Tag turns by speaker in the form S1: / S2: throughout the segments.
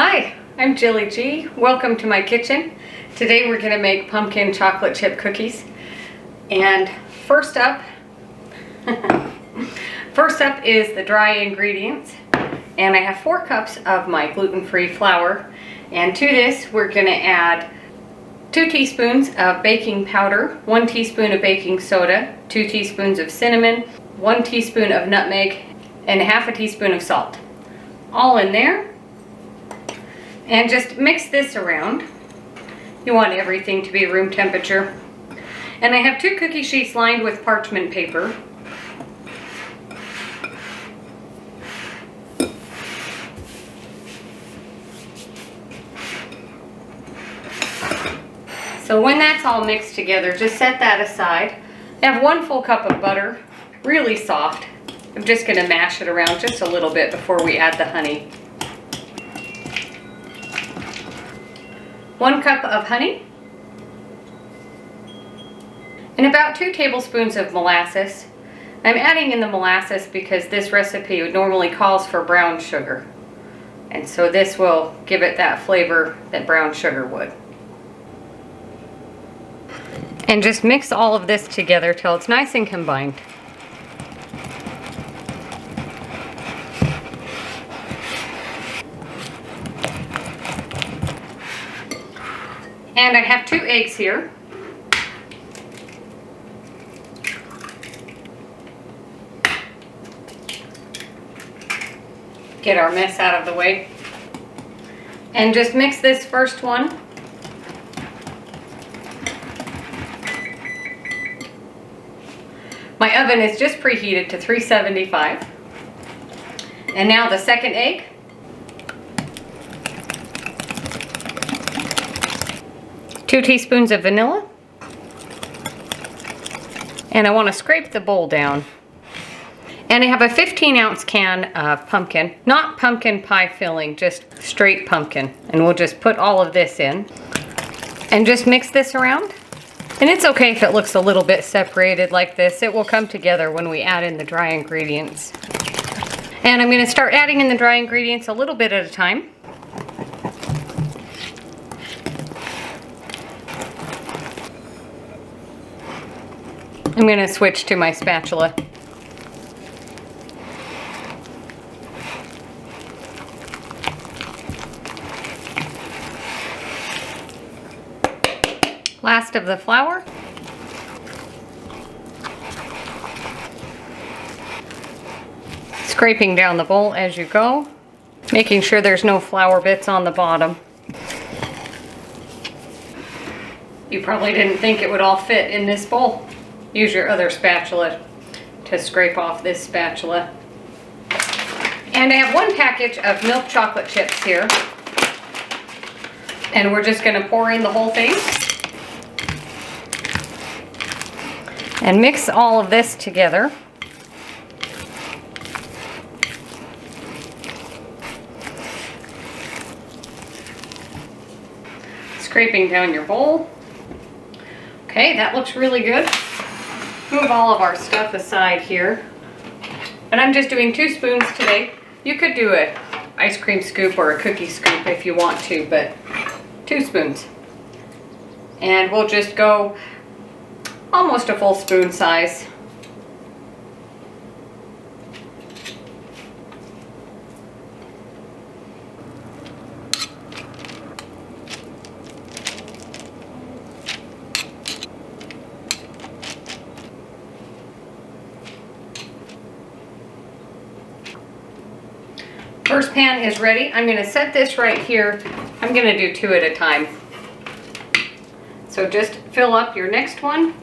S1: Hi, I'm Jilly G. Welcome to my kitchen. Today we're going to make pumpkin chocolate chip cookies. And first up is the dry ingredients. And I have 4 cups of my gluten-free flour. And to this we're going to add 2 teaspoons of baking powder, 1 teaspoon of baking soda, 2 teaspoons of cinnamon, 1 teaspoon of nutmeg, and ½ a teaspoon of salt. All in there. And just mix this around. You want everything to be room temperature. And I have 2 cookie sheets lined with parchment paper. So when that's all mixed together, just set that aside. I have 1 full cup of butter, really soft. I'm just going to mash it around just a little bit before we add the honey. 1 cup of honey, and about 2 tablespoons of molasses. I'm adding in the molasses because this recipe normally calls for brown sugar, and so this will give it that flavor that brown sugar would. And just mix all of this together till it's nice and combined. And I have 2 eggs here. Get our mess out of the way. And just mix this first one. My oven is just preheated to 375. And now the second egg. Two teaspoons of vanilla. And I want to scrape the bowl down. And I have a 15-ounce can of pumpkin, not pumpkin pie filling, just straight pumpkin. And we'll just put all of this in and just mix this around. And it's okay if it looks a little bit separated like this. It will come together when we add in the dry ingredients. And I'm going to start adding in the dry ingredients a little bit at a time. I'm going to switch to my spatula. Last of the flour. Scraping down the bowl as you go, making sure there's no flour bits on the bottom. You probably didn't think it would all fit in this bowl. Use your other spatula to scrape off this spatula. And I have 1 package of milk chocolate chips here. And we're just going to pour in the whole thing. And mix all of this together. Scraping down your bowl. Okay, that looks really good. Move all of our stuff aside here. And I'm just doing 2 spoons today. You could do an ice cream scoop or a cookie scoop if you want to, but 2 spoons. And we'll just go almost a full spoon size. First pan is ready. I'm going to set this right here. I'm going to do 2 at a time. So just fill up your next one.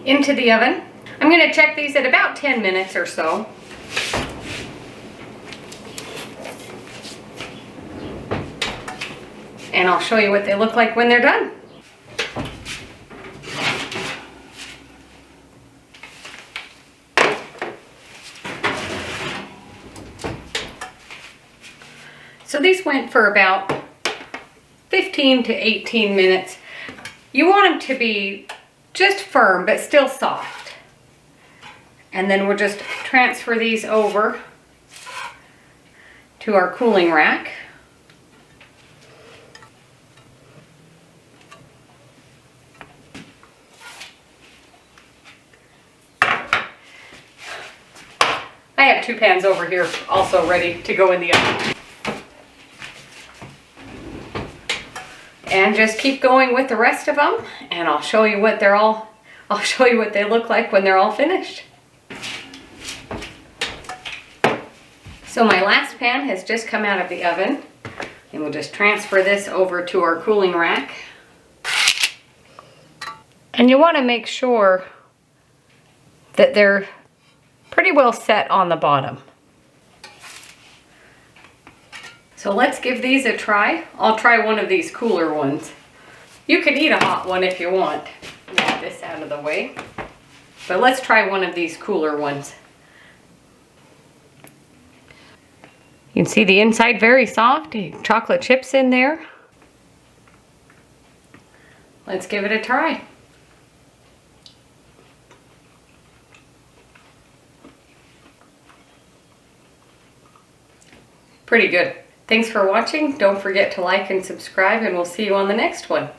S1: Into the oven. I'm going to check these at about 10 minutes or so. And I'll show you what they look like when they're done. So these went for about 15 to 18 minutes. You want them to be just firm, but still soft. And then we'll just transfer these over to our cooling rack. I have 2 pans over here also ready to go in the oven. And just keep going with the rest of them, and I'll show you what they look like when they're all finished. So my last pan has just come out of the oven, and we'll just transfer this over to our cooling rack. And you want to make sure that they're pretty well set on the bottom. So let's give these a try. I'll try one of these cooler ones. You could eat a hot one if you want. Get this out of the way. But let's try one of these cooler ones. You can see the inside very soft, chocolate chips in there. Let's give it a try. Pretty good. Thanks for watching. Don't forget to like and subscribe, and we'll see you on the next one.